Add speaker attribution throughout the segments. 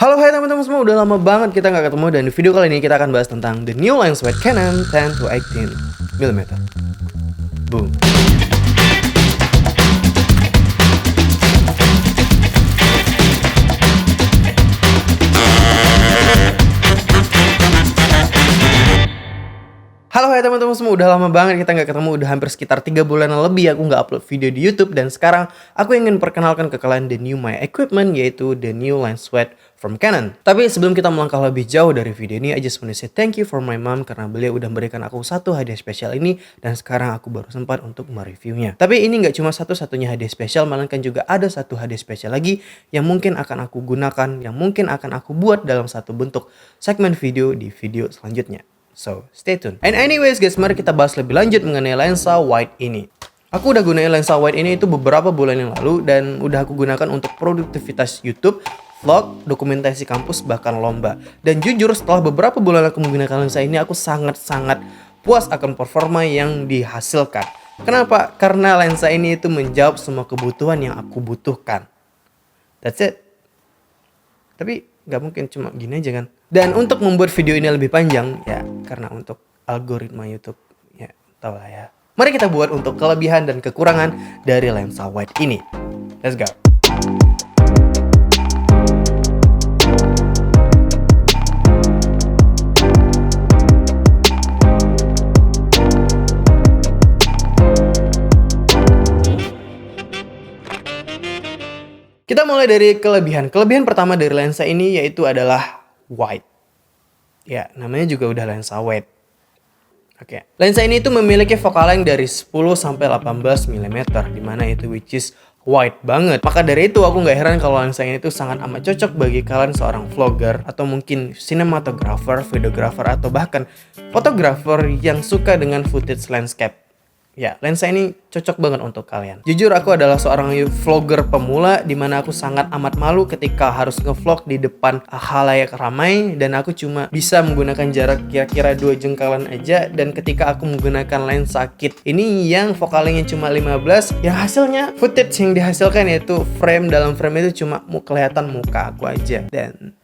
Speaker 1: Halo hai teman-teman semua, udah lama banget kita nggak ketemu dan di video kali ini kita akan bahas tentang the new LensWide Canon 10 to 18mm. Boom. Halo hai teman-teman semua, udah lama banget kita nggak ketemu, udah hampir sekitar 3 bulan lebih aku nggak upload video di YouTube. Dan sekarang aku ingin perkenalkan ke kalian the new my equipment, yaitu the new LensWide from Canon. Tapi sebelum kita melangkah lebih jauh dari video ini, I just want to say thank you for my mom, karena beliau udah memberikan aku satu hadiah spesial ini dan sekarang aku baru sempat untuk mereviewnya. Tapi ini nggak cuma satu-satunya hadiah spesial, melainkan juga ada satu hadiah spesial lagi yang mungkin akan aku gunakan, yang mungkin akan aku buat dalam satu bentuk segmen video di video selanjutnya. So, stay tuned. And anyways guys, mari kita bahas lebih lanjut mengenai lensa wide ini. Aku udah gunain lensa wide ini itu beberapa bulan yang lalu dan udah aku gunakan untuk produktivitas YouTube, vlog, dokumentasi kampus, bahkan lomba. Dan jujur setelah beberapa bulan aku menggunakan lensa ini, aku sangat-sangat puas akan performa yang dihasilkan. Kenapa? Karena lensa ini itu menjawab semua kebutuhan yang aku butuhkan. That's it. Tapi nggak mungkin cuma gini aja kan. Dan untuk membuat video ini lebih panjang, ya karena untuk algoritma YouTube, ya tau lah ya. Mari kita buat untuk kelebihan dan kekurangan dari lensa wide ini. Let's go. Kita mulai dari kelebihan. Kelebihan pertama dari lensa ini yaitu adalah wide. Ya, namanya juga udah lensa wide. Oke. Lensa ini itu memiliki focal length dari 10 sampai 18 mm, dimana itu which is wide banget. Maka dari itu aku nggak heran kalau lensa ini tuh sangat amat cocok bagi kalian seorang vlogger atau mungkin cinematographer, videographer atau bahkan fotografer yang suka dengan footage landscape. Ya, lensa ini cocok banget untuk kalian. Jujur aku adalah seorang vlogger pemula di mana aku sangat amat malu ketika harus ngevlog di depan khalayak ramai dan aku cuma bisa menggunakan jarak kira-kira 2 jengkalan aja. Dan ketika aku menggunakan lensa kit ini yang fokalnya cuma 15, yang hasilnya footage yang dihasilkan yaitu frame dalam frame itu cuma kelihatan muka aku aja. Dan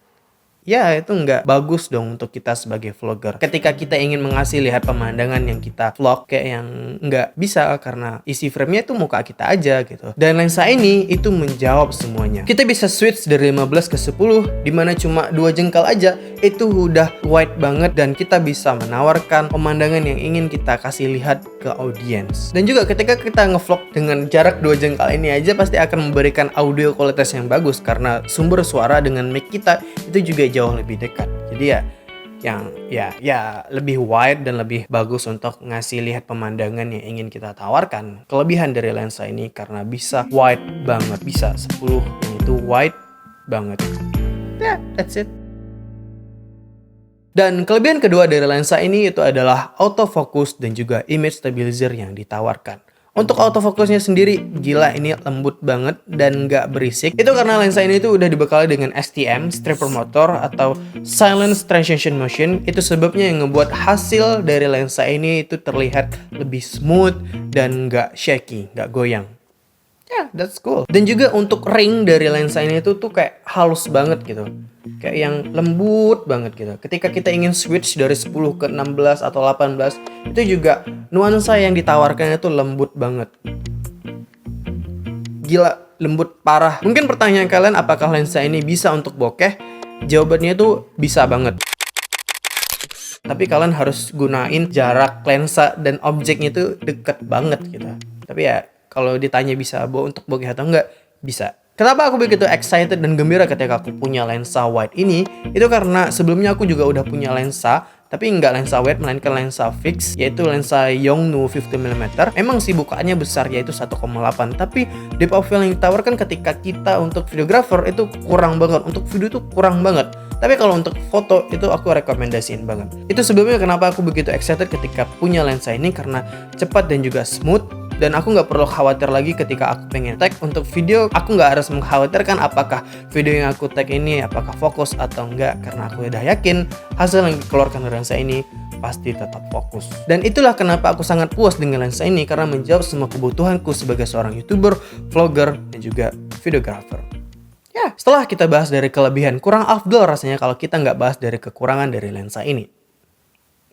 Speaker 1: ya itu nggak bagus dong untuk kita sebagai vlogger. Ketika kita ingin mengasih lihat pemandangan yang kita vlog kayak yang nggak bisa karena isi framenya itu muka kita aja gitu. Dan lensa ini itu menjawab semuanya. Kita bisa switch dari 15 ke 10 dimana cuma 2 jengkal aja itu udah wide banget dan kita bisa menawarkan pemandangan yang ingin kita kasih lihat ke audiens. Dan juga ketika kita ngevlog dengan jarak 2 jengkal ini aja pasti akan memberikan audio kualitas yang bagus karena sumber suara dengan mic kita itu juga jauh lebih dekat. Jadi ya lebih wide dan lebih bagus untuk ngasih lihat pemandangan yang ingin kita tawarkan. Kelebihan dari lensa ini karena bisa wide banget, bisa 10 yang itu wide banget. Ya, that's it. Dan kelebihan kedua dari lensa ini itu adalah autofocus dan juga image stabilizer yang ditawarkan. Untuk autofocusnya sendiri, gila ini lembut banget dan nggak berisik. Itu karena lensa ini tuh udah dibekali dengan STM, stripper motor atau silence transition motion. Itu sebabnya yang ngebuat hasil dari lensa ini itu terlihat lebih smooth dan nggak shaky, nggak goyang. Ya, that's cool. Dan juga untuk ring dari lensa ini tuh kayak halus banget gitu. Kayak yang lembut banget gitu. Ketika kita ingin switch dari 10 ke 16 atau 18, itu juga nuansa yang ditawarkan itu lembut banget. Gila, lembut parah. Mungkin pertanyaan kalian apakah lensa ini bisa untuk bokeh? Jawabannya tuh bisa banget. Tapi kalian harus gunain jarak lensa dan objeknya itu deket banget gitu. Tapi ya kalau ditanya bisa untuk bokeh atau enggak, bisa. Kenapa aku begitu excited dan gembira ketika aku punya lensa wide ini? Itu karena sebelumnya aku juga udah punya lensa, tapi nggak lensa wide, melainkan lensa fix, yaitu lensa Yongnuo 50mm. Emang sih bukanya besar, yaitu 1,8. Tapi depth of field yang ditawarkan ketika kita untuk videographer itu kurang banget. Untuk video itu kurang banget. Tapi kalau untuk foto itu aku rekomendasiin banget. Itu sebabnya kenapa aku begitu excited ketika punya lensa ini, karena cepat dan juga smooth. Dan aku nggak perlu khawatir lagi ketika aku pengen tag untuk video. Aku nggak harus mengkhawatirkan apakah video yang aku tag ini apakah fokus atau enggak, karena aku udah yakin hasil yang dikeluarkan dari lensa ini pasti tetap fokus. Dan itulah kenapa aku sangat puas dengan lensa ini, karena menjawab semua kebutuhanku sebagai seorang YouTuber, vlogger, dan juga videographer. Ya, Setelah kita bahas dari kelebihan, kurang afdol rasanya kalau kita nggak bahas dari kekurangan dari lensa ini.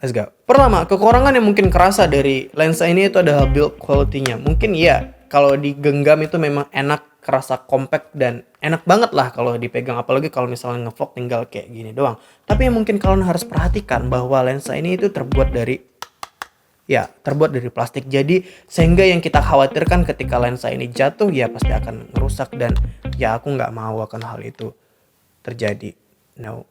Speaker 1: Let's go. Pertama, kekurangan yang mungkin kerasa dari lensa ini itu adalah build quality-nya. Mungkin iya, kalau digenggam itu memang enak, kerasa compact dan enak banget lah kalau dipegang. Apalagi kalau misalnya ngevlog tinggal kayak gini doang. Tapi yang mungkin kalian harus perhatikan bahwa lensa ini itu terbuat dari plastik. Jadi sehingga yang kita khawatirkan ketika lensa ini jatuh ya pasti akan merusak. Dan ya aku nggak mau akan hal itu terjadi. No.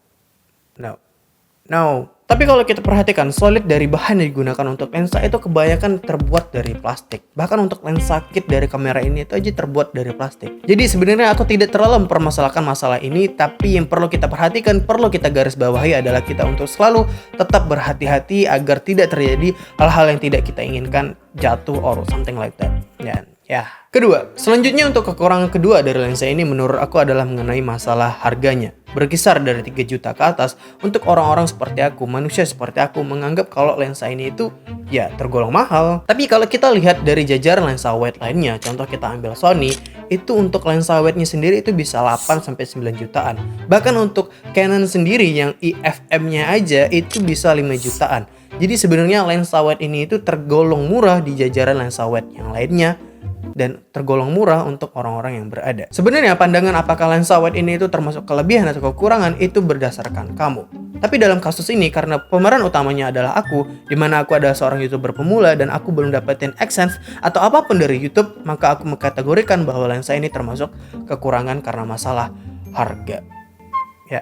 Speaker 1: Tapi kalau kita perhatikan, solid dari bahan yang digunakan untuk lensa itu kebanyakan terbuat dari plastik. Bahkan untuk lensa kit dari kamera ini itu aja terbuat dari plastik. Jadi sebenarnya aku tidak terlalu mempermasalahkan masalah ini, tapi yang perlu kita perhatikan, perlu kita garis bawahi adalah kita untuk selalu tetap berhati-hati agar tidak terjadi hal-hal yang tidak kita inginkan jatuh or something like that. Dan ya. Kedua, selanjutnya untuk kekurangan kedua dari lensa ini menurut aku adalah mengenai masalah harganya. Berkisar dari 3 juta ke atas untuk orang-orang seperti aku, manusia seperti aku menganggap kalau lensa ini itu ya tergolong mahal. Tapi kalau kita lihat dari jajaran lensa wide lainnya, contoh kita ambil Sony, itu untuk lensa wide-nya sendiri itu bisa 8-9 jutaan. Bahkan untuk Canon sendiri yang IFM-nya aja itu bisa 5 jutaan. Jadi sebenarnya lensa wide ini itu tergolong murah di jajaran lensa wide yang lainnya. Dan tergolong murah untuk orang-orang yang berada. Sebenarnya pandangan apakah lensa wide ini itu termasuk kelebihan atau kekurangan itu berdasarkan kamu. Tapi dalam kasus ini karena pemeran utamanya adalah aku, dimana aku adalah seorang YouTuber pemula dan aku belum dapetin AdSense atau apapun dari YouTube, maka aku mengkategorikan bahwa lensa ini termasuk kekurangan karena masalah harga. Ya.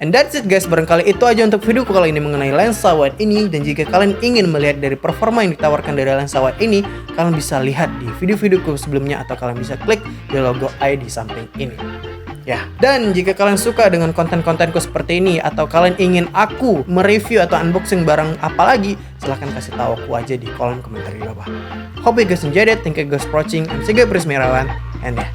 Speaker 1: And that's it guys, barangkali itu aja untuk video kali ini mengenai lensa wide ini. Dan jika kalian ingin melihat dari performa yang ditawarkan dari lensa wide ini, kalian bisa lihat di video-videoku sebelumnya atau kalian bisa klik di logo I di samping ini. Ya, dan jika kalian suka dengan konten-kontenku seperti ini atau kalian ingin aku mereview atau unboxing barang apa lagi, silahkan kasih tahu aku aja di kolom komentar di bawah. Hope you guys enjoyed it, thank you guys for watching, I'm Siga Prismirawan, and yeah.